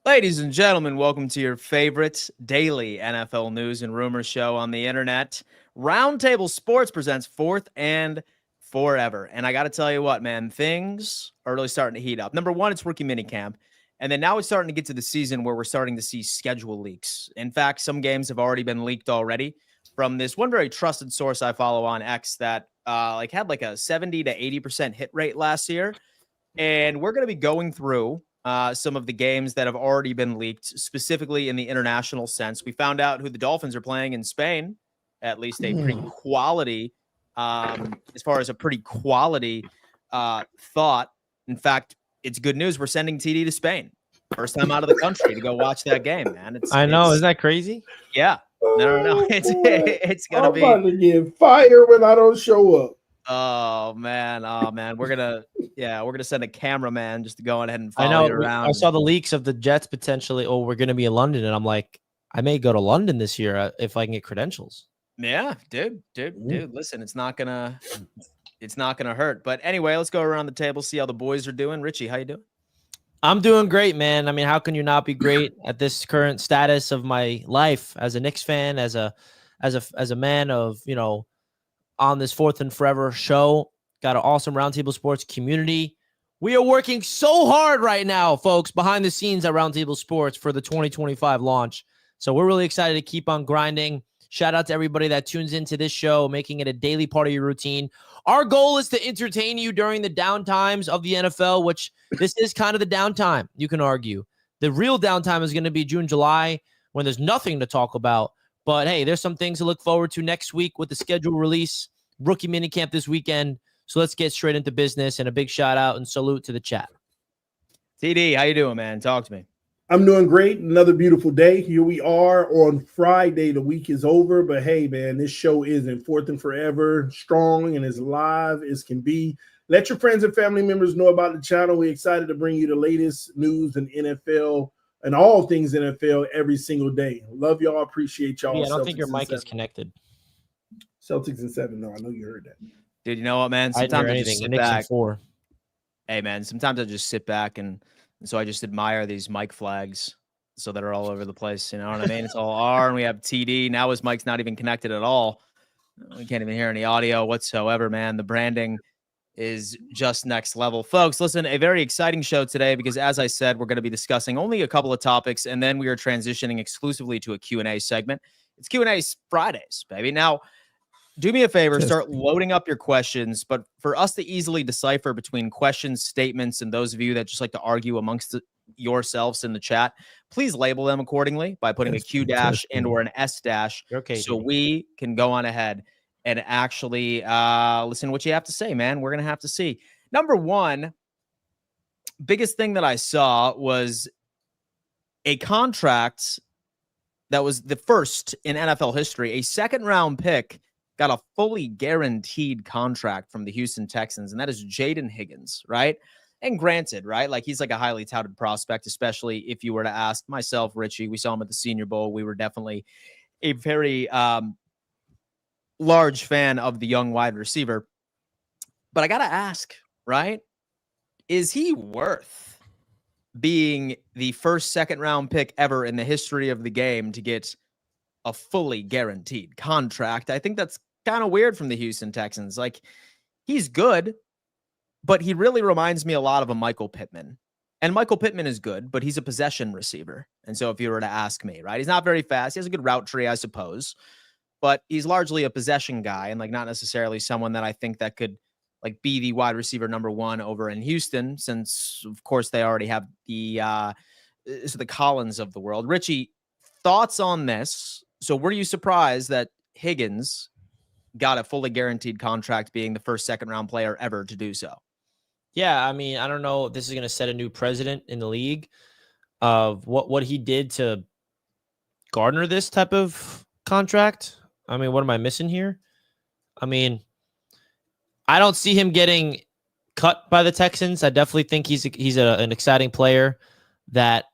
Ladies and gentlemen, welcome to your favorite daily NFL news and rumors show on the internet. Roundtable Sports presents Fourth and Forever. And I got to tell you what, man, things are really starting to heat up. Number one, it's rookie minicamp. And then now it's starting to get to the season where we're starting to see schedule leaks. In fact, some games have already been leaked already from this one very trusted source I follow on X that had a 70 to 80% hit rate last year. And we're going to be going through some of the games that have already been leaked, specifically in the international sense. We found out who the Dolphins are playing in Spain, at least a pretty quality, as far as a pretty quality thought. In fact, it's good news. We're sending TD to Spain. First time out of the country to go watch that game, man. I know. Isn't that crazy? Yeah. No. It's going to be. I'm about to get fired when I don't show up. Oh man. We're gonna send a cameraman just to go ahead and follow you around. I saw the leaks of the Jets potentially. Oh, we're gonna be in London, and I'm like, I may go to London this year if I can get credentials. Yeah, dude. Listen, it's not gonna hurt. But anyway, let's go around the table, see how the boys are doing. Richie, how you doing? I'm doing great, man. I mean, how can you not be great at this current status of my life as a Knicks fan, as a man of on this Fourth and Forever show? Got an awesome Roundtable Sports community. We are working so hard right now, folks, behind the scenes at Roundtable Sports for the 2025 launch. So we're really excited to keep on grinding. Shout out to everybody that tunes into this show, making it a daily part of your routine. Our goal is to entertain you during the downtimes of the NFL, which this is kind of the downtime, you can argue. The real downtime is going to be June, July, when there's nothing to talk about. But hey, there's some things to look forward to next week with the schedule release, rookie minicamp this weekend. So let's get straight into business, and a big shout out and salute to the chat. TD, how you doing, man? Talk to me. I'm doing great. Another beautiful day. Here we are on Friday. The week is over, but hey, man, this show is in Fourth and Forever, strong and as live as can be. Let your friends and family members know about the channel. We're excited to bring you the latest news in NFL and all things NFL every single day. Love y'all. Appreciate y'all. Yeah, I don't think your mic is connected. Celtics in 7. No, I know you heard that. Dude, you know what, man? Sometimes I just sit back. 4. Hey, man, sometimes I just sit back and so I just admire these mic flags so that are all over the place. You know what I mean? It's all R, and we have TD. Now his mic's not even connected at all. We can't even hear any audio whatsoever, man. The branding is just next level. Folks, listen, a very exciting show today because, as I said, we're going to be discussing only a couple of topics, and then we are transitioning exclusively to a Q&A segment. It's Q&A Fridays, baby. Now, do me a favor, start loading up your questions, but for us to easily decipher between questions, statements, and those of you that just like to argue amongst yourselves in the chat, please label them accordingly by putting a Q dash and or an S dash so we can go on ahead and actually listen to what you have to say, man. We're going to have to see. Number one, biggest thing that I saw was a contract that was the first in NFL history, a second-round pick got a fully guaranteed contract from the Houston Texans, and that is Jaden Higgins, right? And granted, right, like he's like a highly touted prospect, especially if you were to ask myself, Richie, we saw him at the Senior Bowl. We were definitely a very large fan of the young wide receiver. But I got to ask, right, is he worth being the first second-round pick ever in the history of the game to get a fully guaranteed contract? I think that's kind of weird from the Houston Texans. Like, he's good, but he really reminds me a lot of a Michael Pittman. And Michael Pittman is good, but he's a possession receiver. And so if you were to ask me, right, he's not very fast. He has a good route tree, I suppose, but he's largely a possession guy and like not necessarily someone that I think that could like be the wide receiver number one over in Houston, since of course they already have the Collins of the world. Richie, thoughts on this? So were you surprised that Higgins got a fully guaranteed contract, being the first second-round player ever to do so? Yeah, I mean, I don't know if this is going to set a new precedent in the league of what he did to garner this type of contract. I mean, what am I missing here? I mean, I don't see him getting cut by the Texans. I definitely think he's an exciting player that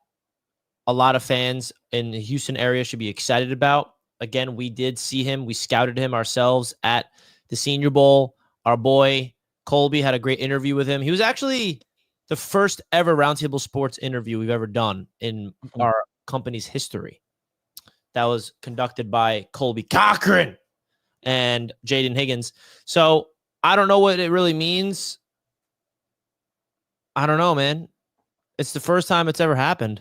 a lot of fans in the Houston area should be excited about. Again, we did see him. We scouted him ourselves at the Senior Bowl. Our boy Colby had a great interview with him. He was actually the first ever Roundtable Sports interview we've ever done in our company's history. That was conducted by Colby Cochran and Jaden Higgins. So I don't know what it really means. I don't know, man. It's the first time it's ever happened.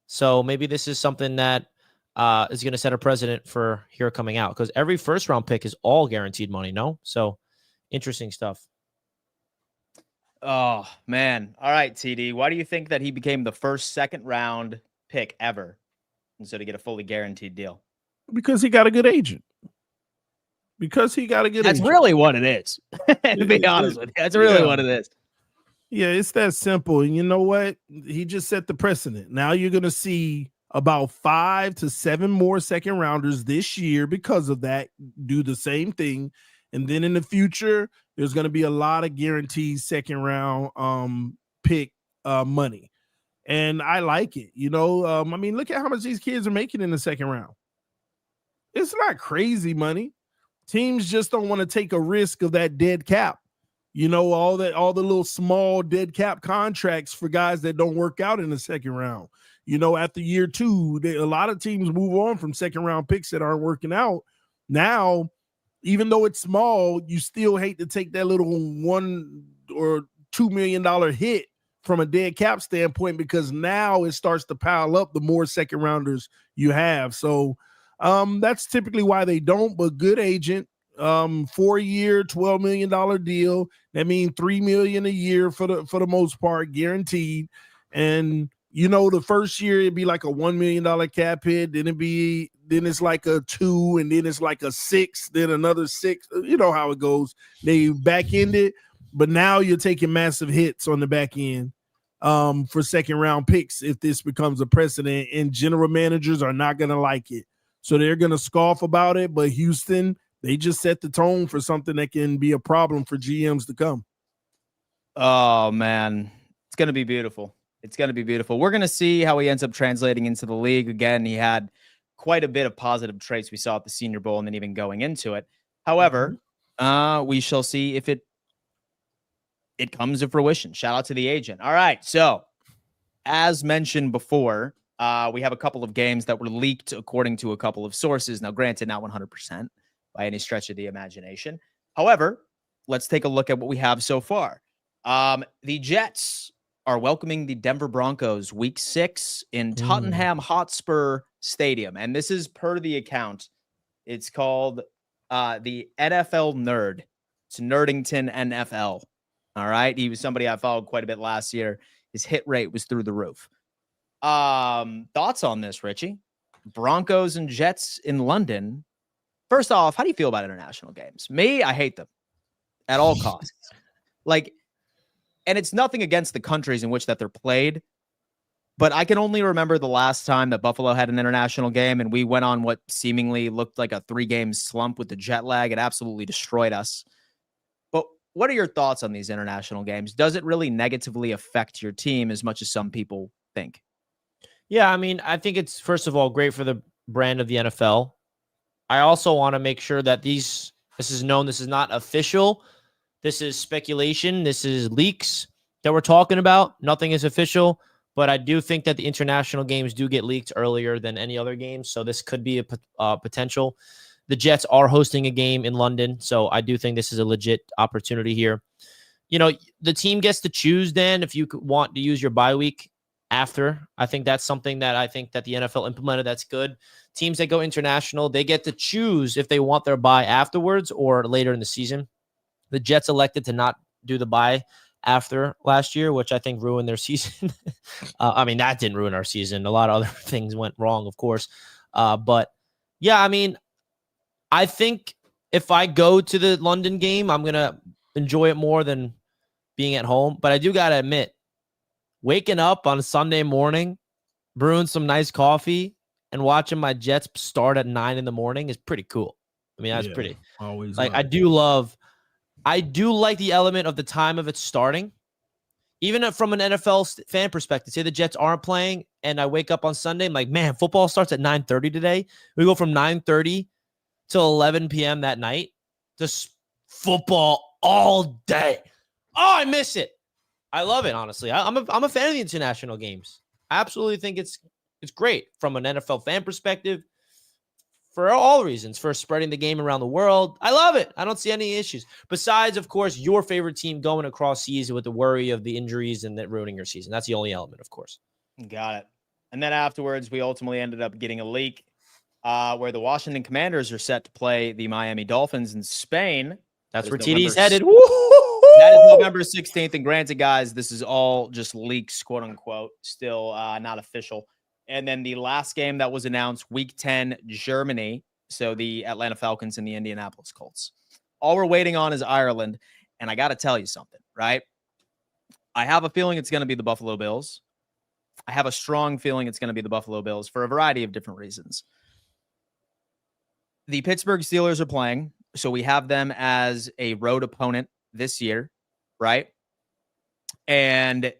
So maybe this is something that is going to set a precedent for here coming out, because every first round pick is all guaranteed money. No. So interesting stuff. Oh, man. All right, TD. Why do you think that he became the first second round pick ever instead of get a fully guaranteed deal? Because he got a good agent. That's really what it is. To be honest with you, that's really what it is. Yeah, it's that simple. And you know what? He just set the precedent. Now you're going to see about 5 to 7 more second rounders this year because of that do the same thing. And then in the future, there's going to be a lot of guaranteed second round pick money. And I like it. I mean, look at how much these kids are making in the second round. It's not crazy money. Teams just don't want to take a risk of that dead cap. All the little small dead cap contracts for guys that don't work out in the second round. After year 2, a lot of teams move on from second round picks that aren't working out. Now, even though it's small, you still hate to take that little $1 or $2 million hit from a dead cap standpoint, because now it starts to pile up the more second rounders you have. So that's typically why they don't. But good agent, 4-year, $12 million deal. That means $3 million a year for the most part, guaranteed. And the first year it'd be like a $1 million cap hit. Then it's like a 2, and then it's like a 6, then another 6. You know how it goes. They back end it, but now you're taking massive hits on the back end for second round picks if this becomes a precedent. And general managers are not going to like it, so they're going to scoff about it. But Houston, they just set the tone for something that can be a problem for GMs to come. Oh, man. It's going to be beautiful. We're going to see how he ends up translating into the league. Again, he had quite a bit of positive traits we saw at the Senior Bowl and then even going into it. However, we shall see if it comes to fruition. Shout out to the agent. All right. So as mentioned before, we have a couple of games that were leaked according to a couple of sources. Now, granted, not 100% by any stretch of the imagination. However, let's take a look at what we have so far. The Jets are welcoming the Denver Broncos week 6 in Tottenham Hotspur Stadium. And this is per the account. It's called the NFL Nerd. It's Nerdington NFL. All right. He was somebody I followed quite a bit last year. His hit rate was through the roof. Thoughts on this, Richie? Broncos and Jets in London. First off, how do you feel about international games? Me, I hate them at all costs. And it's nothing against the countries in which that they're played, but I can only remember the last time that Buffalo had an international game and we went on what seemingly looked like a 3-game slump with the jet lag. It absolutely destroyed us. But what are your thoughts on these international games? Does it really negatively affect your team as much as some people think? Yeah, I mean, I think it's, first of all, great for the brand of the NFL. I also want to make sure that this is known. This is not official. This is speculation. This is leaks that we're talking about. Nothing is official, but I do think that the international games do get leaked earlier than any other games. So this could be a potential. The Jets are hosting a game in London, so I do think this is a legit opportunity here. The team gets to choose then if you want to use your bye week after. I think that's something that I think that the NFL implemented. That's good. Teams that go international, they get to choose if they want their bye afterwards or later in the season. The Jets elected to not do the bye after last year, which I think ruined their season. I mean, that didn't ruin our season. A lot of other things went wrong, of course. But yeah, I mean, I think if I go to the London game, I'm going to enjoy it more than being at home. But I do got to admit, waking up on a Sunday morning, brewing some nice coffee, and watching my Jets start at 9 in the morning is pretty cool. I mean, that's pretty. Always like, I do like the element of the time of it starting. Even from an NFL fan perspective, say the Jets aren't playing and I wake up on Sunday, I'm like, man, football starts at 9:30 today. We go from 9:30 till 11 p.m. that night. Just football all day. Oh, I miss it. I love it, honestly. I'm a fan of the international games. I absolutely think it's great from an NFL fan perspective for all reasons, for spreading the game around the world. I love it. I don't see any issues. Besides, of course, your favorite team going across season with the worry of the injuries and that ruining your season. That's the only element, of course. Got it. And then afterwards, we ultimately ended up getting a leak where the Washington Commanders are set to play the Miami Dolphins in Spain. That's where November TD's headed. That is November 16th. And granted, guys, this is all just leaks, quote unquote, still not official. And then the last game that was announced, week 10, Germany. So the Atlanta Falcons and the Indianapolis Colts. All we're waiting on is Ireland. And I got to tell you something, right? I have a feeling it's going to be the Buffalo Bills. I have a strong feeling it's going to be the Buffalo Bills for a variety of different reasons. The Pittsburgh Steelers are playing, so we have them as a road opponent this year, right? And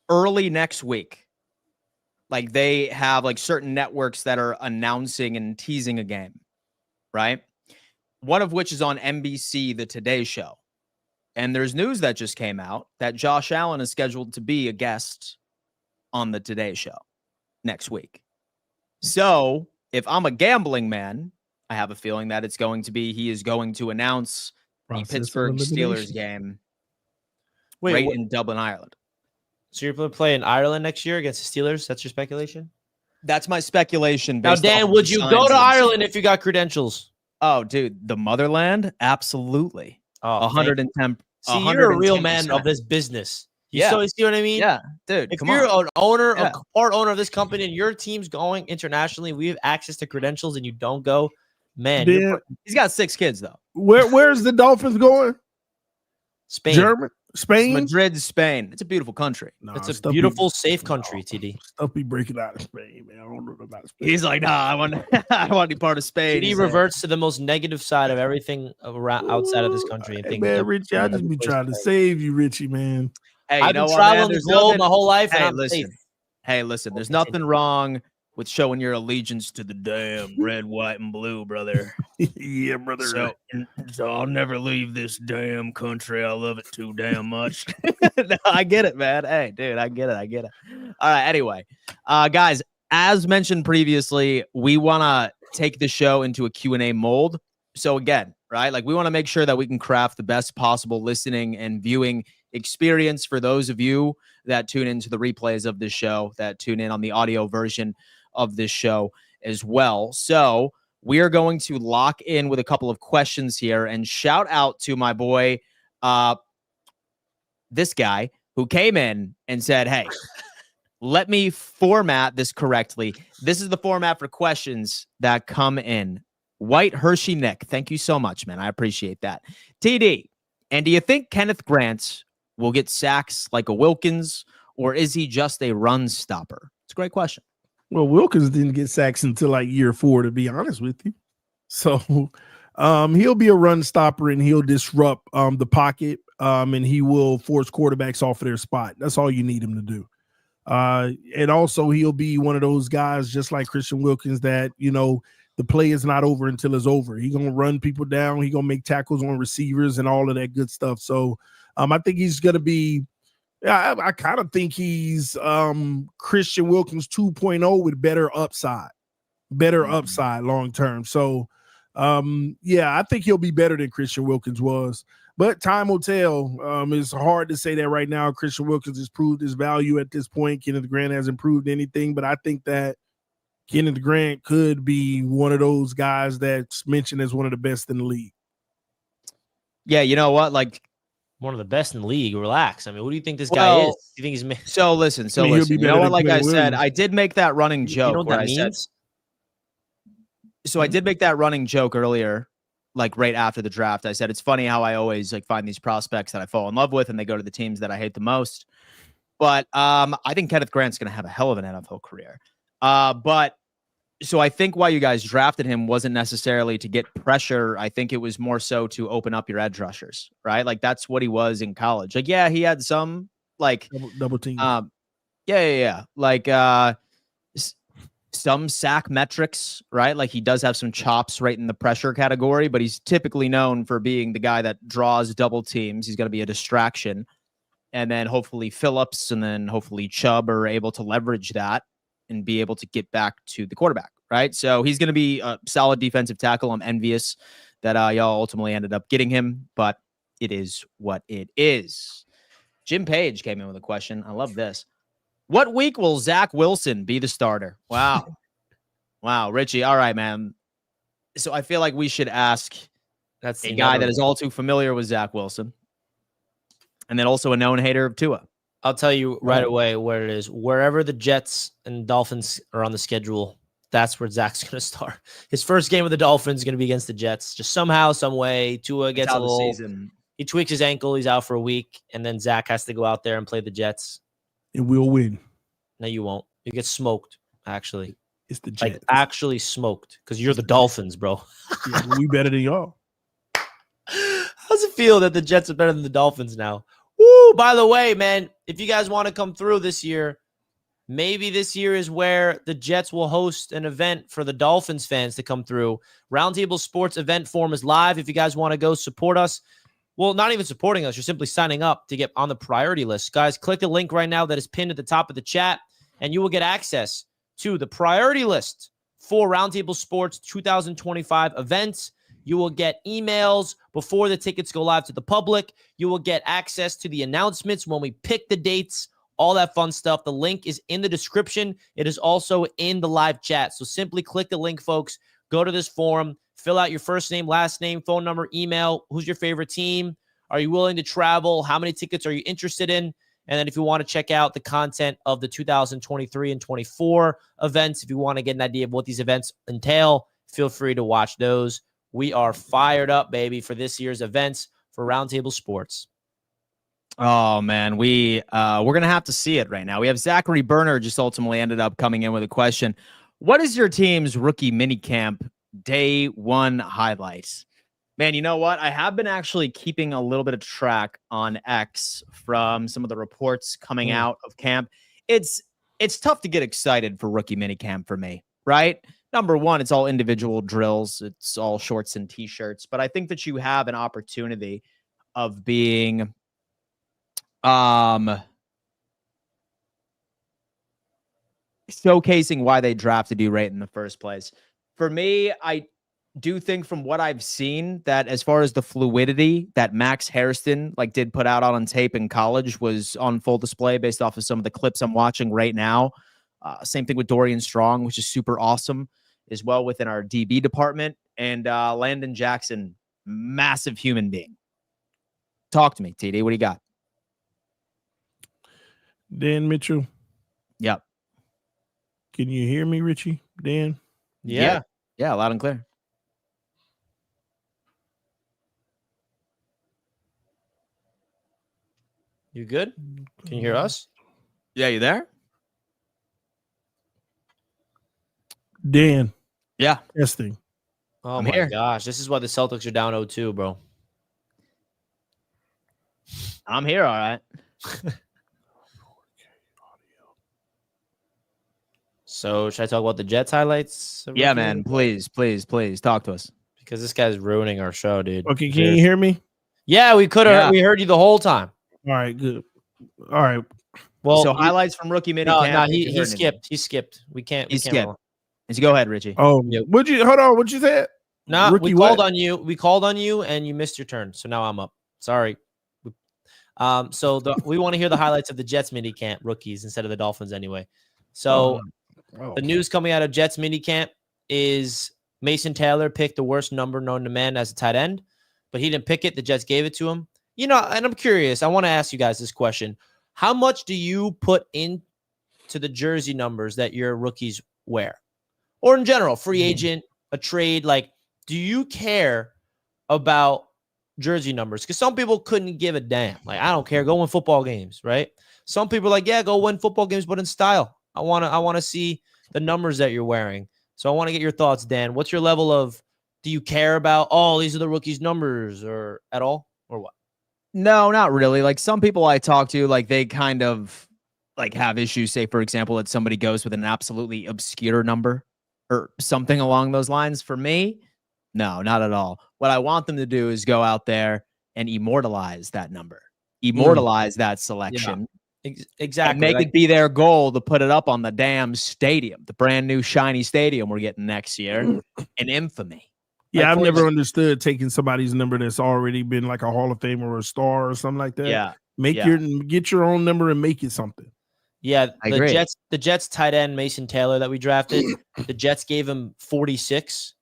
early next week, like they have like certain networks that are announcing and teasing a game, right? One of which is on NBC, The Today Show. And there's news that just came out that Josh Allen is scheduled to be a guest on the Today Show next week. So if I'm a gambling man, I have a feeling that he is going to announce the Pittsburgh Steelers game in Dublin, Ireland. So you're going to play in Ireland next year against the Steelers? That's your speculation? That's my speculation. Now, Dan, would you go to Ireland if you got credentials? Oh, dude, the motherland? Absolutely. Oh, 110. See, you're a real man of this business. You see what I mean? Yeah, dude. If you're an owner, a part owner of this company, and your team's going internationally, we have access to credentials, and you don't go, man. He's got 6 kids though. Where's the Dolphins going? Spain. Spain? Madrid, Spain. It's a beautiful country. No, it's a beautiful, safe country, TD. Stuff be breaking out of Spain, man. I don't know about Spain. He's like, nah, I want to be part of Spain. TD reverts to the most negative side of everything around outside of this country. And hey, man, Richie, I just be trying to save you, Richie, man. Hey, I've been traveling the globe my whole life, and I'm listen. safe. Hey, listen, there's nothing wrong with showing your allegiance to the damn red, white, and blue, brother. Yeah, brother. So I'll never leave this damn country. I love it too damn much. No, I get it, man. Hey, dude, I get it. All right, anyway. Guys, as mentioned previously, we want to take the show into a Q&A mold. So again, right, like we want to make sure that we can craft the best possible listening and viewing experience for those of you that tune into the replays of this show, that tune in on the audio version of this show as well. So we are going to lock in with a couple of questions here and shout out to my boy, this guy who came in and said, hey, let me format this correctly. This is the format for questions that come in. White Hershey Nick, thank you so much, man. I appreciate that. TD, and do you think Kenneth Grant will get sacks like a Wilkins, or is he just a run stopper? It's a great question. Well, Wilkins didn't get sacks until like year 4, to be honest with you. So he'll be a run stopper and he'll disrupt the pocket and he will force quarterbacks off of their spot. That's all you need him to do. And also he'll be one of those guys just like Christian Wilkins that, you know, the play is not over until it's over. He's going to run people down. He's going to make tackles on receivers and all of that good stuff. So I think he's going to be, I kind of think he's Christian Wilkins 2.0 with better upside long term. So, I think he'll be better than Christian Wilkins was. But time will tell. It's hard to say that right now. Christian Wilkins has proved his value at this point. Kenneth Grant hasn't proved anything, but I think that Kenneth Grant could be one of those guys that's mentioned as one of the best in the league. Yeah, you know what? Like, one of the best in the league. Relax. I mean, what do you think this guy is? You think he's so listen. You know what? Like I said, I did make that running joke. You know what that means? So I did make that running joke earlier, like right after the draft. I said it's funny how I always like find these prospects that I fall in love with, and they go to the teams that I hate the most. But I think Kenneth Grant's going to have a hell of an NFL career. But so I think why you guys drafted him wasn't necessarily to get pressure. I think it was more so to open up your edge rushers, right? Like that's what he was in college. Like, yeah, he had some like double team. Like some sack metrics, right? Like he does have some chops right in the pressure category, but he's typically known for being the guy that draws double teams. He's going to be a distraction. and then hopefully Phillips and then hopefully Chubb are able to leverage that and be able to get back to the quarterback, right? So he's going to be a solid defensive tackle. I'm envious that y'all ultimately ended up getting him, but it is what it is. Jim Page came in with a question. I love this. What week will Zach Wilson be the starter? Wow. Wow, Richie. All right, man. So I feel like we should ask That's a guy that is all too familiar with Zach Wilson, and then also a known hater of Tua. I'll tell you right away where it is. Wherever the Jets and Dolphins are on the schedule, that's where Zach's going to start. His first game with the Dolphins is going to be against the Jets. Just somehow, some way, Tua gets a little. He tweaks his ankle. He's out for a week, and then Zach has to go out there and play the Jets. And we'll win. No, you won't. You get smoked. Actually, it's the Jets. Like actually smoked because you're the Dolphins, bro. Yeah, we better than y'all. How's it feel that the Jets are better than the Dolphins now? Woo! By the way, man, if you guys want to come through this year, maybe this year is where the Jets will host an event for the Dolphins fans to come through. Roundtable Sports event form is live. If you guys want to go support us, well, not even supporting us, you're simply signing up to get on the priority list. Guys, click the link right now that is pinned at the top of the chat, and you will get access to the priority list for Roundtable Sports 2025 events. You will get emails before the tickets go live to the public. You will get access to the announcements when we pick the dates, all that fun stuff. The link is in the description. It is also in the live chat. So simply click the link, folks. Go to this forum. Fill out your first name, last name, phone number, email. Who's your favorite team? Are you willing to travel? How many tickets are you interested in? And then if you want to check out the content of the 2023 and 24 events, if you want to get an idea of what these events entail, feel free to watch those. We are fired up, baby, for this year's events for Roundtable Sports. Oh, man, we're going to have to see it right now. We have Zachary Berner just ultimately ended up coming in with a question. What is your team's rookie minicamp day one highlights? Man, you know what? I have been actually keeping a little bit of track on X from some of the reports coming out of camp. It's tough to get excited for rookie minicamp for me, right? Number one, it's all individual drills. It's all shorts and T-shirts. But I think that you have an opportunity of being showcasing why they drafted you right in the first place. For me, I do think from what I've seen that as far as the fluidity that Max Hairston did put out on tape in college was on full display based off of some of the clips I'm watching right now. Same thing with Dorian Strong, which is super awesome as well within our DB department. And Landon Jackson, massive human being. Talk to me, TD. What do you got? Dan Mitchell. Yep. Can you hear me, Richie? Dan? Yeah, loud and clear. You good? Can you hear us? Yeah, you there? Dan. Yeah. Testing. Oh, I'm my here. gosh. This is why the Celtics are down 0-2, bro. I'm here, all right. So should I talk about the Jets highlights? Yeah, man. Please talk to us. Because this guy's ruining our show, dude. Okay, can you hear me? Yeah, we could have. We heard you the whole time. All right, good. All right. Well, so highlights from rookie minicamp. No, he skipped. He skipped. We can't. He skipped. Go ahead, Richie. Oh, hold on. What'd you say? No, we called on you. We called on you, and you missed your turn. So now I'm up. Sorry. So we want to hear the highlights of the Jets minicamp rookies instead of the Dolphins anyway. So the news coming out of Jets minicamp is Mason Taylor picked the worst number known to man as a tight end, but he didn't pick it. The Jets gave it to him. You know, and I'm curious. I want to ask you guys this question. How much do you put into the jersey numbers that your rookies wear? Or in general, free agent, a trade? Like, do you care about jersey numbers? Because some people couldn't give a damn. Like, I don't care. Go win football games, right? Some people are like, yeah, go win football games, but in style. I want to see the numbers that you're wearing. So I want to get your thoughts, Dan. What's your level of, do you care about, these are the rookies' numbers or at all, or what? No, not really. Like some people I talk to, they kind of have issues. Say, for example, that somebody goes with an absolutely obscure number or something along those lines. For me, no, not at all. What I want them to do is go out there and immortalize that number. immortalize that selection. Exactly. And make it be their goal to put it up on the damn stadium, the brand new shiny stadium we're getting next year in infamy. Yeah, Like, I've for never example- understood taking somebody's number that's already been like a Hall of Fame or a star or something like that. Yeah. Get your own number and make it something. Yeah, I the agree. Jets tight end Mason Taylor that we drafted, the Jets gave him 46.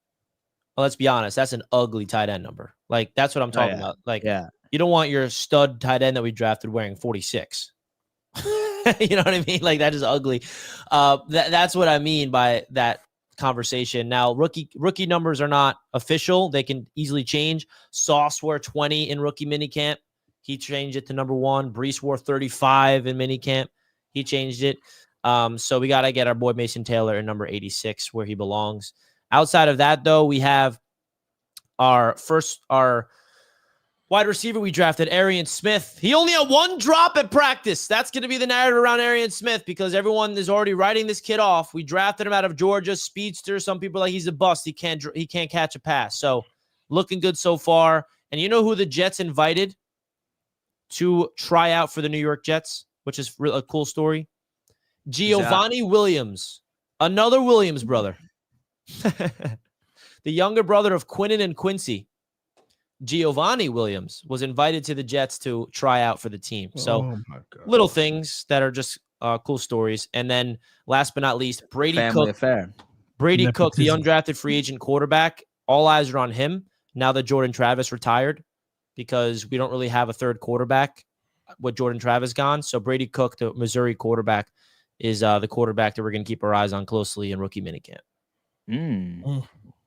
Well, let's be honest, that's an ugly tight end number. Like, that's what I'm talking about. Like, you don't want your stud tight end that we drafted wearing 46. You know what I mean? Like, that is ugly. That's what I mean by that conversation. Now, rookie numbers are not official. They can easily change. Sauce wore 20 in rookie minicamp. He changed it to number 1. Brees wore 35 in minicamp. He changed it. So we got to get our boy Mason Taylor in number 86 where he belongs. Outside of that, though, we have our wide receiver we drafted, Arian Smith. He only had 1 drop at practice. That's going to be the narrative around Arian Smith because everyone is already writing this kid off. We drafted him out of Georgia, speedster. Some people are like he's a bust. He can't catch a pass. So looking good so far. And you know who the Jets invited to try out for the New York Jets, which is a cool story? Giovanni Williams, another Williams brother. The younger brother of Quinnen and Quincy. Giovanni Williams was invited to the Jets to try out for the team. So little things that are just cool stories. And then last but not least, Brady Cook, the undrafted free agent quarterback. All eyes are on him now that Jordan Travis retired because we don't really have a third quarterback with Jordan Travis gone. So Brady Cook, the Missouri quarterback, is the quarterback that we're going to keep our eyes on closely in rookie minicamp.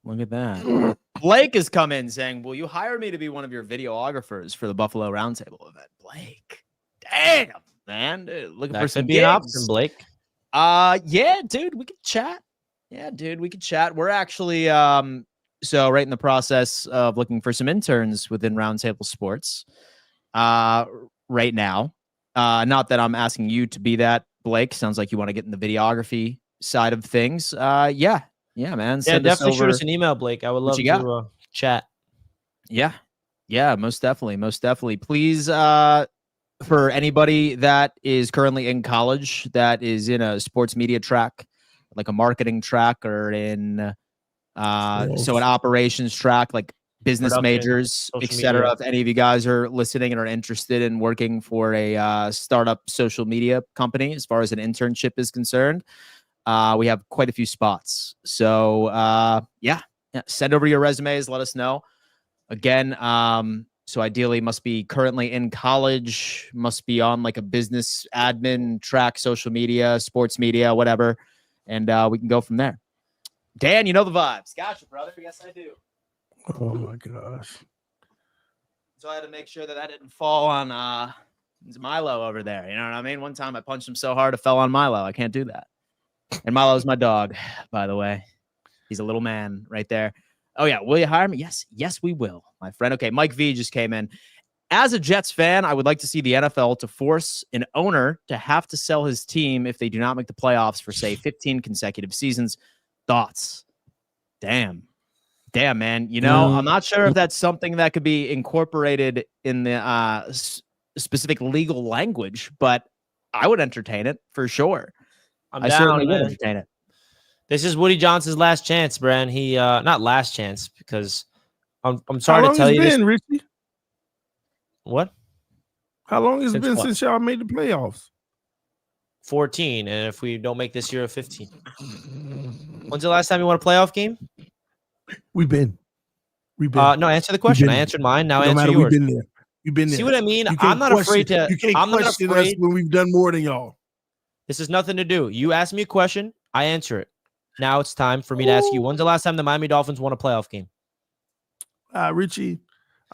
Look at that. Blake has come in saying, will you hire me to be one of your videographers for the Buffalo Roundtable event? Blake. Damn, man. Dude, looking for some gigs. An option, Blake. Yeah, dude, we could chat. We're actually so right in the process of looking for some interns within Roundtable Sports right now. Not that I'm asking you to be that, Blake. Sounds like you want to get in the videography side of things. Yeah, man. Yeah, definitely shoot us an email, Blake. I would love to chat. Yeah, most definitely. Please, for anybody that is currently in college that is in a sports media track, like a marketing track, or in so an operations track, like business majors, etc. If any of you guys are listening and are interested in working for a startup social media company, as far as an internship is concerned. We have quite a few spots. So, send over your resumes. Let us know. Again, so ideally must be currently in college, must be on like a business admin track, social media, sports media, whatever. And we can go from there. Dan, you know the vibes. Gotcha, brother. Yes, I do. Oh, my gosh. So I had to make sure that didn't fall on Milo over there. You know what I mean? One time I punched him so hard it fell on Milo. I can't do that. And Milo's my dog, by the way. He's a little man right there. Oh, yeah. Will you hire me? Yes, we will, my friend. Okay, Mike V just came in. As a Jets fan, I would like to see the NFL to force an owner to have to sell his team if they do not make the playoffs for, say, 15 consecutive seasons. Thoughts? Damn, man. You know, I'm not sure if that's something that could be incorporated in the specific legal language, but I would entertain it for sure. I certainly would entertain it. This is Woody Johnson's last chance, Bran. He not last chance because I'm sorry to tell you this. Richie? What? How long has it been since y'all made the playoffs? 14, and if we don't make this year, 15. When's the last time you won a playoff game? We've been. No, answer the question. I answered mine. Now answer yours. You've been there. See what I mean? I'm not afraid to. You can't question us when we've done more than y'all. This has nothing to do. You ask me a question, I answer it. Now it's time for me to ask you. When's the last time the Miami Dolphins won a playoff game? Richie,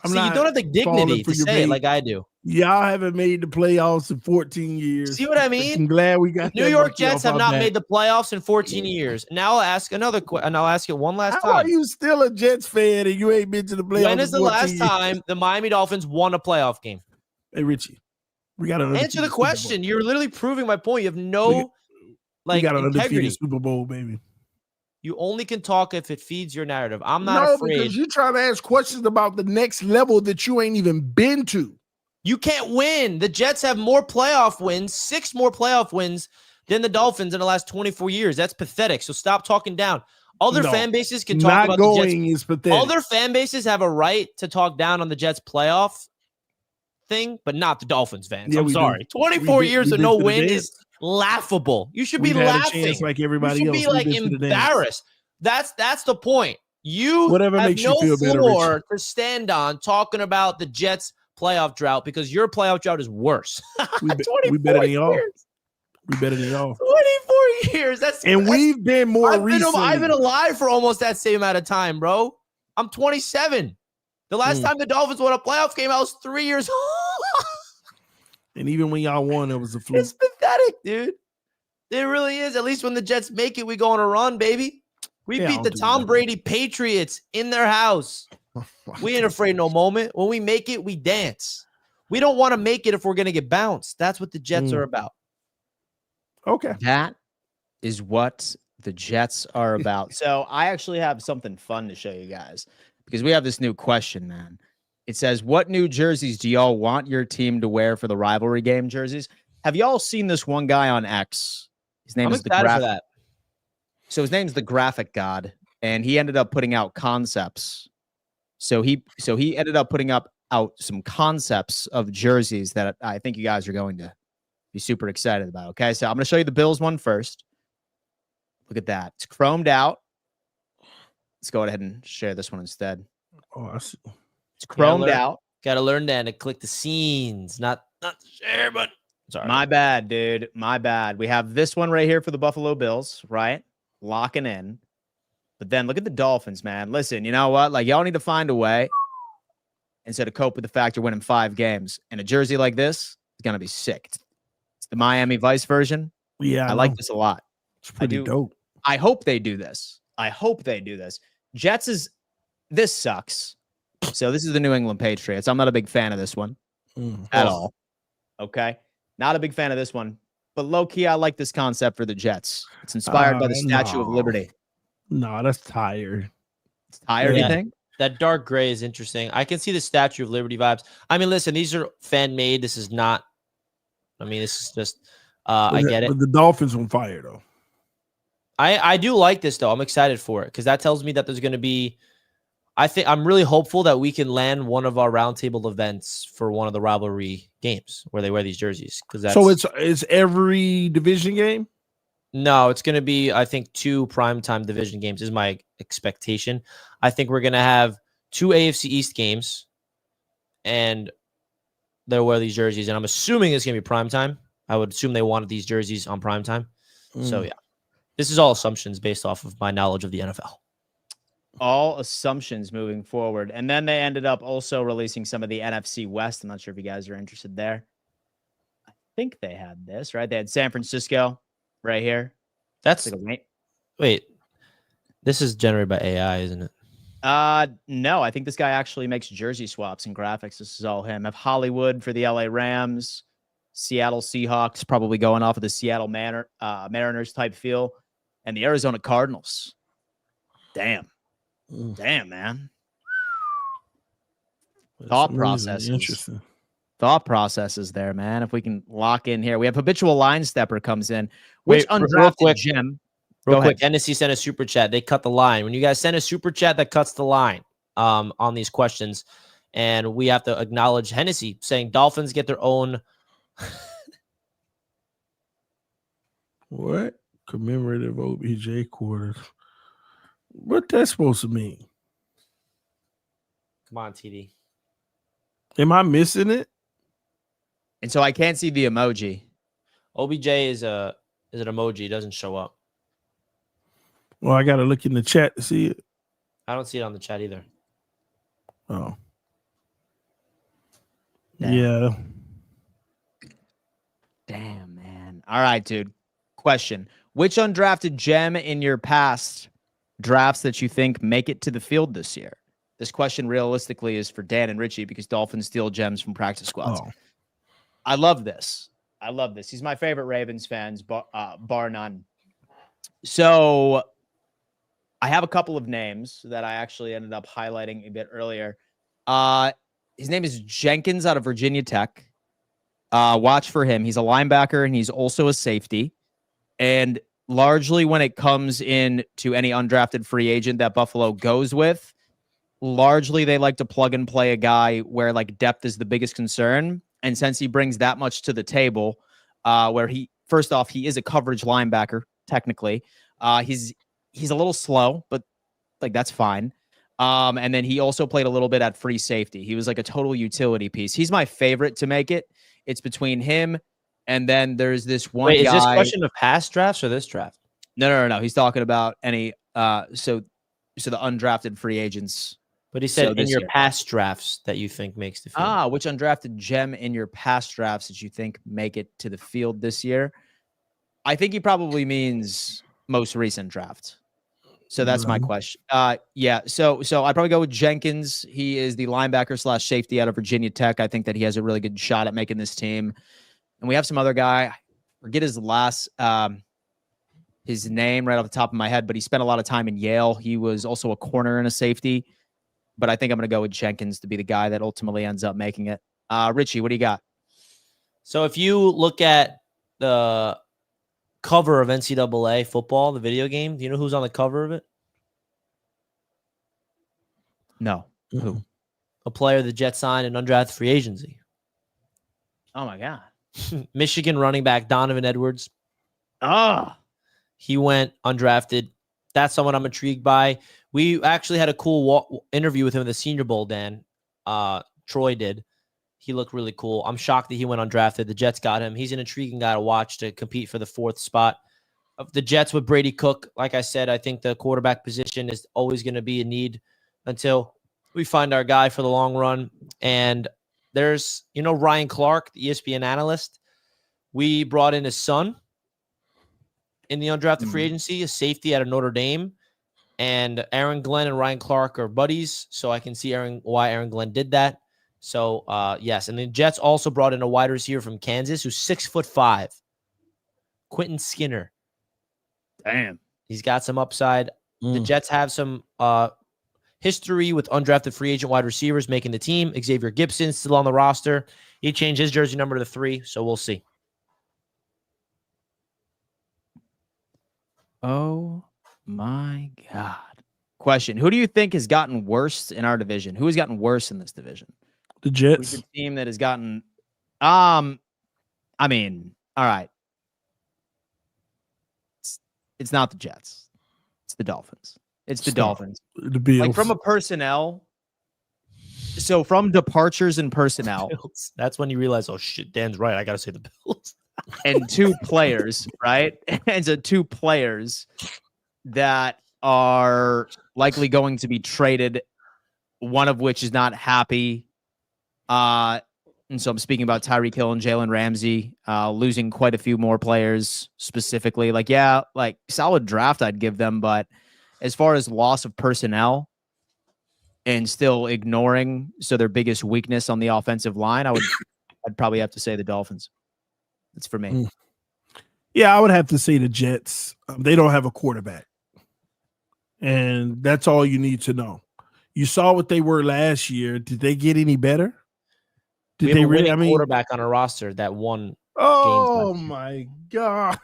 you don't have the dignity to say it like I do. Y'all haven't made the playoffs in 14 years. See what I mean? I'm glad we got New York Jets have not made the playoffs in 14 years. Now I'll ask another question, and I'll ask it one last time. How are you still a Jets fan and you ain't been to the playoffs? When is the last time the Miami Dolphins won a playoff game? Hey, Richie. We got to answer the question. You're literally proving my point. You have no integrity. Super Bowl, baby. You only can talk if it feeds your narrative. I'm not afraid. Because you're trying to ask questions about the next level that you ain't even been to. You can't win. The Jets have more playoff wins, 6 more playoff wins than the Dolphins in the last 24 years. That's pathetic. So stop talking down. Other fan bases can talk about the Jets. Is pathetic. Other fan bases have a right to talk down on the Jets playoff thing, but not the Dolphins fans. Yeah, I'm sorry. 24 years of no win is laughable. You should be laughing. Like everybody you should be like embarrassed. That's the point. You Whatever have makes no you feel better, floor to stand on talking about the Jets playoff drought because your playoff drought is worse. We better than y'all. We better than y'all. 24 years. We've been more recent. I've been alive for almost that same amount of time, bro. I'm 27. The last time the Dolphins won a playoff game, I was 3 years old. And even when y'all won, it was a fluke. It's pathetic, dude. It really is. At least when the Jets make it, we go on a run, baby. We beat the Tom Brady Patriots in their house. We ain't afraid no moment. When we make it, we dance. We don't want to make it if we're going to get bounced. That's what the Jets are about. Okay. That is what the Jets are about. So I actually have something fun to show you guys because we have this new question, man. It says, what new jerseys do y'all want your team to wear for the rivalry game jerseys? Have y'all seen this one guy on X? His name is the So his name's the Graphic God, and he ended up putting out concepts. So he ended up putting out some concepts of jerseys that I think you guys are going to be super excited about. Okay, so I'm going to show you the Bills one first. Look at that. It's chromed out. Let's go ahead and share this one instead. Oh, I see. It's chromed out. Got to learn that and click the scenes, not the share button. Sorry. My bad, dude. My bad. We have this one right here for the Buffalo Bills, right? Locking in. But then look at the Dolphins, man. Listen, you know what? Like, y'all need to find a way instead of cope with the fact you're winning 5 games. And a jersey like this is going to be sick. It's the Miami Vice version. Yeah, I like this a lot. It's pretty dope. I hope they do this. Jets this sucks. So this is the New England Patriots. I'm not a big fan of this one at all. Okay. Not a big fan of this one. But low-key, I like this concept for the Jets. It's inspired by the Statue of Liberty. No, that's tired. It's tired, you think? That dark gray is interesting. I can see the Statue of Liberty vibes. I mean, listen, these are fan-made. This is not – I mean, this is just I get it. But the Dolphins on fire, though. I do like this, though. I'm excited for it because that tells me that there's going to be – I'm really hopeful that we can land one of our roundtable events for one of the rivalry games where they wear these jerseys. So it's every division game? No, it's going to be, I think, 2 primetime division games is my expectation. I think we're going to have 2 AFC East games, and they'll wear these jerseys. And I'm assuming it's going to be primetime. I would assume they wanted these jerseys on primetime. So, yeah. This is all assumptions based off of my knowledge of the NFL. All assumptions moving forward. And then they ended up also releasing some of the NFC West. I'm not sure if you guys are interested there. I think they had this, right? They had San Francisco right here. That's wait. This is generated by AI, isn't it? No, I think this guy actually makes jersey swaps and graphics. This is all him. I have Hollywood for the LA Rams, Seattle Seahawks, probably going off of the Seattle Mariners type feel, and the Arizona Cardinals. Damn, man. Thought processes. Interesting. Thought processes there, man. If we can lock in here, we have habitual line stepper comes in. Which undrafted gem? Real quick, Hennessy sent a super chat. They cut the line. When you guys send a super chat, that cuts the line on these questions, and we have to acknowledge Hennessy saying Dolphins get their own. What commemorative OBJ quarters? What that's supposed to mean? Come on, TD. Am I missing it? And so I can't see the emoji. OBJ is an emoji. It doesn't show up. Well, I got to look in the chat to see it. I don't see it on the chat either. Oh. Damn. Yeah. Damn, man. All right, dude. Question. Which undrafted gem in your past drafts that you think make it to the field this year? This question realistically is for Dan and Richie because Dolphins steal gems from practice squads. Oh. I love this. He's my favorite Ravens fans, bar none. So I have a couple of names that I actually ended up highlighting a bit earlier. His name is Jenkins out of Virginia Tech. Watch for him. He's a linebacker and he's also a safety. And largely when it comes in to any undrafted free agent that Buffalo goes with, largely they like to plug and play a guy where like depth is the biggest concern. And since he brings that much to the table, where first off, he is a coverage linebacker, technically. He's a little slow, but like that's fine. And then he also played a little bit at free safety. He was like a total utility piece. He's my favorite to make it. It's between him and then there's this one guy. Is this question of past drafts or this draft? No. He's talking about any so the undrafted free agents. But he said in your past drafts that you think makes the field. Which undrafted gem in your past drafts that you think make it to the field this year? I think he probably means most recent draft. So that's my question. Yeah. So I'd probably go with Jenkins. He is the linebacker / safety out of Virginia Tech. I think that he has a really good shot at making this team. And we have some other guy. I forget his his name right off the top of my head, but he spent a lot of time in Yale. He was also a corner and a safety. But I think I'm going to go with Jenkins to be the guy that ultimately ends up making it. Richie, what do you got? So if you look at the cover of NCAA football, the video game, do you know who's on the cover of it? No. Who? A player the Jets signed in undrafted free agency. Oh, my God. Michigan running back Donovan Edwards. He went undrafted. That's someone I'm intrigued by. We actually had a cool interview with him in the Senior Bowl, Dan. Troy did. He looked really cool. I'm shocked that he went undrafted. The Jets got him. He's an intriguing guy to watch to compete for the 4th spot. Of the Jets with Brady Cook, like I said, I think the quarterback position is always going to be a need until we find our guy for the long run. And there's, Ryan Clark, the ESPN analyst. We brought in his son in the undrafted free agency, a safety out of Notre Dame. And Aaron Glenn and Ryan Clark are buddies, so I can see why Aaron Glenn did that. So, yes. And the Jets also brought in a wide receiver from Kansas who's 6'5", Quentin Skinner. Damn. He's got some upside. The Jets have some history with undrafted free agent wide receivers making the team. Xavier Gibson still on the roster. He changed his jersey number to 3, so we'll see. Oh, my God. Question. Who do you think has gotten worse in our division? Who has gotten worse in this division? The Jets. Who's the team that has gotten all right. It's not the Jets. It's the Dolphins. It's the Dolphins. The Bills. Like from a personnel. So from departures in personnel. That's when you realize, oh shit, Dan's right. I gotta say the Bills. And 2 players, right? And so 2 players that are likely going to be traded, one of which is not happy. And so I'm speaking about Tyreek Hill and Jalen Ramsey, losing quite a few more players specifically. Like, yeah, like solid draft I'd give them, but as far as loss of personnel and still ignoring their biggest weakness on the offensive line, I'd probably have to say the Dolphins. That's for me. Yeah, I would have to say the Jets. They don't have a quarterback. And that's all you need to know. You saw what they were last year. Did they get any better? Did they really? Quarterback on a roster that won. Oh my God!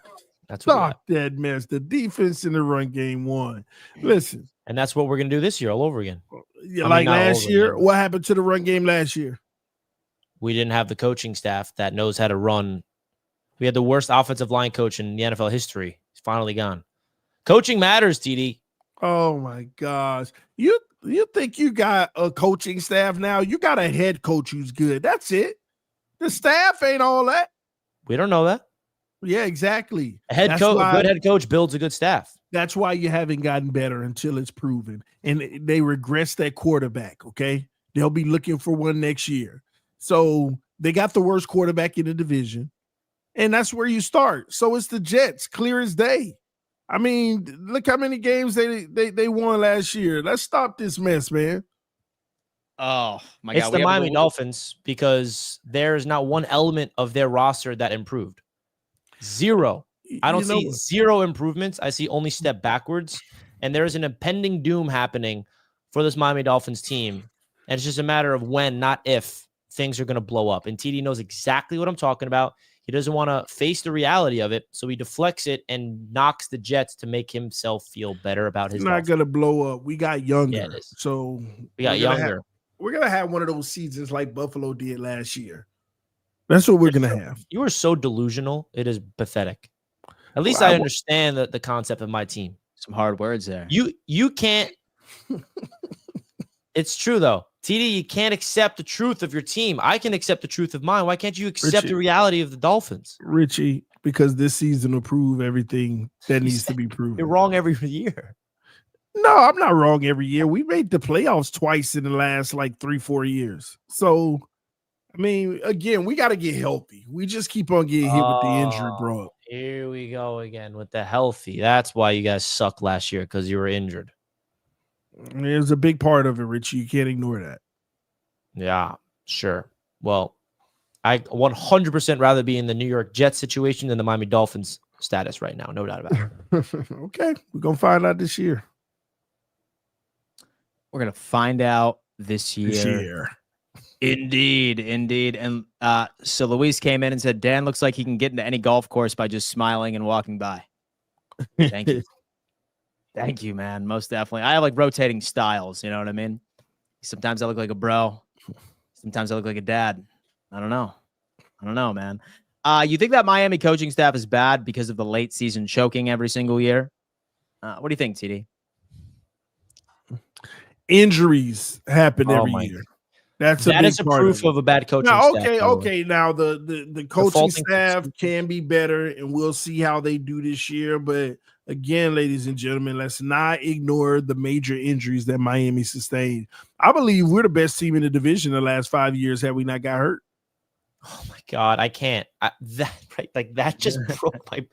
That's what Stop that mess. The defense in the run game won. Listen, and that's what we're gonna do this year, all over again. Yeah, like last year. What happened to the run game last year? We didn't have the coaching staff that knows how to run. We had the worst offensive line coach in the NFL history. He's finally gone. Coaching matters, TD. Oh my gosh! You think you got a coaching staff now? You got a head coach who's good. That's it. The staff ain't all that. We don't know that. Yeah, exactly. A good head coach builds a good staff. That's why you haven't gotten better until it's proven. And they regress that quarterback, okay? They'll be looking for one next year. So they got the worst quarterback in the division. And that's where you start. So it's the Jets, clear as day. I mean, look how many games they won last year. Let's stop this mess, man. Oh, my God. It's the Miami Dolphins because there is not one element of their roster that improved. Zero. I don't see zero improvements. I see only step backwards. And there is an impending doom happening for this Miami Dolphins team And it's just a matter of when, not if, things are going to blow up. And TD knows exactly what I'm talking about. He doesn't want to face the reality of it, so he deflects it and knocks the Jets to make himself feel better about his. It's not going to blow up. We got younger. Yeah, it is. So we got younger. We're going to have one of those seasons like Buffalo did last year. That's what we're going to have. You are so delusional. It is pathetic. At least I understand the concept of my team. Some hard words there. You can't. It's true, though. TD, you can't accept the truth of your team. I can accept the truth of mine. Why can't you accept the reality of the Dolphins? Richie, because this season will prove everything that needs to be proven. You're wrong every year. No, I'm not wrong every year. We made the playoffs twice in the last like 3-4 years. So, I mean, again, we got to get healthy. We just keep on getting hit with the injury, bro. Here we go again with the healthy. That's why you guys sucked last year, because you were injured. There's a big part of it, Richie. You can't ignore that. Yeah, sure. Well, I 100% rather be in the New York Jets situation than the Miami Dolphins status right now. No doubt about it. Okay, we're going to find out this year. We're going to find out this year. Indeed. And so Luis came in and said, Dan looks like he can get into any golf course by just smiling and walking by. Thank you. Thank you, man. Most definitely. I have like rotating styles. You know what I mean? Sometimes I look like a bro. Sometimes I look like a dad. I don't know, man. You think that Miami coaching staff is bad because of the late season choking every single year? What do you think, TD? Injuries happen every year. That is a proof of a bad coaching staff. Okay. Now the coaching staff can be better, and we'll see how they do this year. But again, ladies and gentlemen, let's not ignore the major injuries that Miami sustained. I believe we're the best team in the division the last 5 years had we not got hurt. Oh my God, I can't. That just broke my.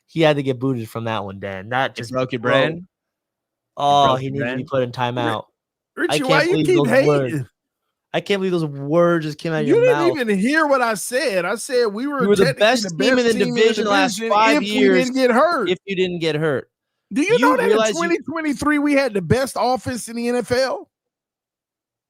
He had to get booted from that one, Dan. That just broke your brain. Oh, he needed to be put in timeout. Richie, why you keep hating? I can't believe those words just came out of your mouth. You didn't even hear what I said. I said we were the best team in the division the last 5 years. If we didn't get hurt. If you didn't get hurt. Do you know that in 2023 we had the best offense in the NFL?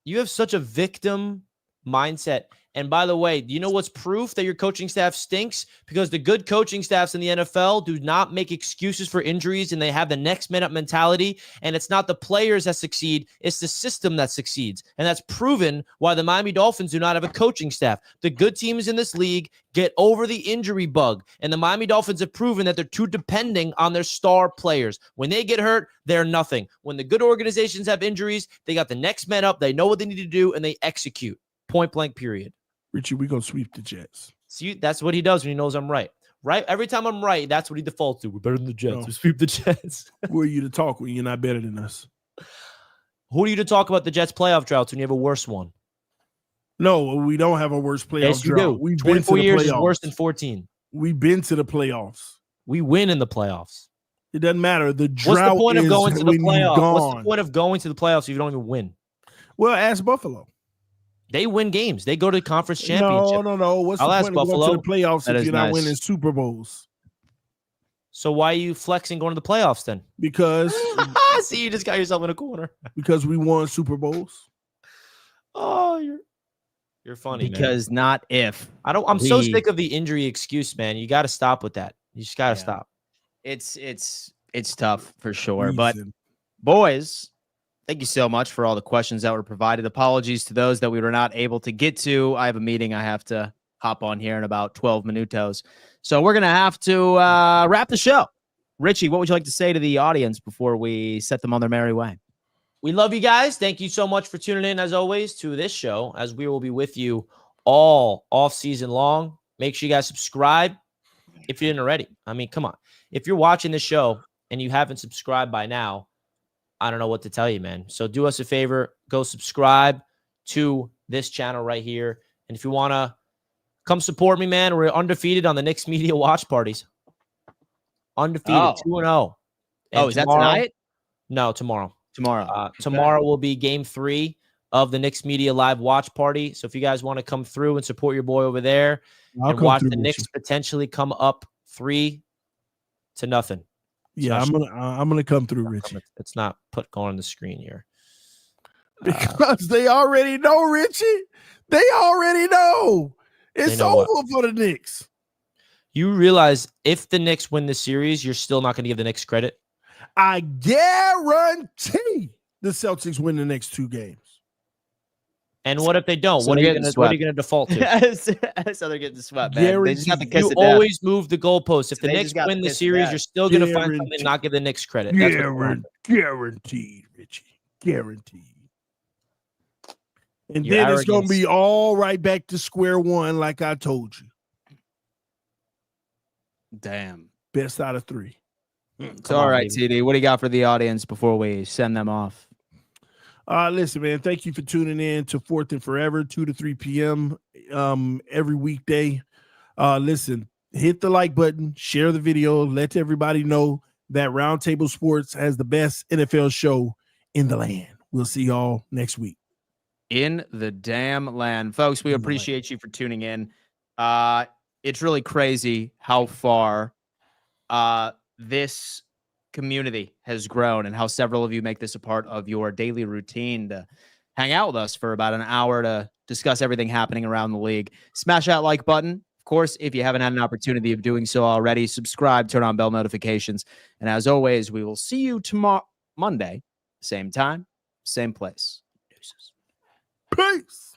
You have such a victim mindset. And by the way, do you know what's proof that your coaching staff stinks? Because the good coaching staffs in the NFL do not make excuses for injuries, and they have the next man up mentality. And it's not the players that succeed, it's the system that succeeds. And that's proven why the Miami Dolphins do not have a coaching staff. The good teams in this league get over the injury bug. And the Miami Dolphins have proven that they're too depending on their star players. When they get hurt, they're nothing. When the good organizations have injuries, they got the next man up, they know what they need to do, and they execute. Point blank, period. Richie, we're going to sweep the Jets. See, that's what he does when he knows I'm right. Right? Every time I'm right, that's what he defaults to. We're better than the Jets. No. We sweep the Jets. Who are you to talk when you're not better than us? Who are you to talk about the Jets playoff droughts when you have a worse one? No, we don't have a worse playoff yes, you drought. Do. We've 24 been to the years playoffs. Is worse than 14. We've been to the playoffs. We win in the playoffs. It doesn't matter. The drought What's the point of going to the playoffs? What's the point of going to the playoffs if you don't even win? Well, ask Buffalo. They win games. They go to conference championship. No. What's the point of going to the playoffs if you're not winning Super Bowls? So why are you flexing going to the playoffs then? Because see, you just got yourself in a corner. Because we won Super Bowls. Oh, you're funny. Because man. Not if. I'm so sick of the injury excuse, man. You got to stop with that. You just got to stop. It's tough for sure. But boys, thank you so much for all the questions that were provided. Apologies to those that we were not able to get to. I have a meeting I have to hop on here in about 12 minutos. So we're going to have to wrap the show. Richie, what would you like to say to the audience before we set them on their merry way? We love you guys. Thank you so much for tuning in, as always, to this show, as we will be with you all off season long. Make sure you guys subscribe if you didn't already. I mean, come on. If you're watching this show and you haven't subscribed by now, I don't know what to tell you, man. So do us a favor. Go subscribe to this channel right here. And if you want to come support me, man, we're undefeated on the Knicks media watch parties. Undefeated, 2-0. Oh, is that tonight? No, tomorrow. Tomorrow. Tomorrow will be game 3 of the Knicks media live watch party. So if you guys want to come through and support your boy over there and watch the Knicks potentially come up 3-0. Yeah, I'm gonna come through, Rich. It's not going on the screen here. Because they already know, Richie. They already know. It's know over what? for the Knicks. You realize if the Knicks win the series, you're still not going to give the Knicks credit? I guarantee the Celtics win the next 2 games. And what if they don't? So What are they're you getting going to default to? So they're getting swept, man. They just have to Guaranteed. kiss You it down. always move the goalposts. If So the they Knicks just got win the pissed series, back. you're still going to find something Guaranteed. and not give the Knicks credit. That's what's gonna happen. Guaranteed, Richie. Guaranteed. And Your then it's going to arrogance. be all right back to square one, like I told you. Damn. Best out of 3. It's all right, TD. What do you got for the audience before we send them off? Listen, man, thank you for tuning in to 4th and Forever, 2 to 3 p.m. Every weekday. Listen, hit the like button, share the video, let everybody know that Roundtable Sports has the best NFL show in the land. We'll see y'all next week. In the damn land. Folks, we In the land. appreciate you for tuning in. It's really crazy how far this community has grown and how several of you make this a part of your daily routine to hang out with us for about an hour to discuss everything happening around the league. Smash that like button. Of course, if you haven't had an opportunity of doing so already, subscribe, turn on bell notifications. And as always, we will see you tomorrow, Monday, same time, same place. Deuces. Peace.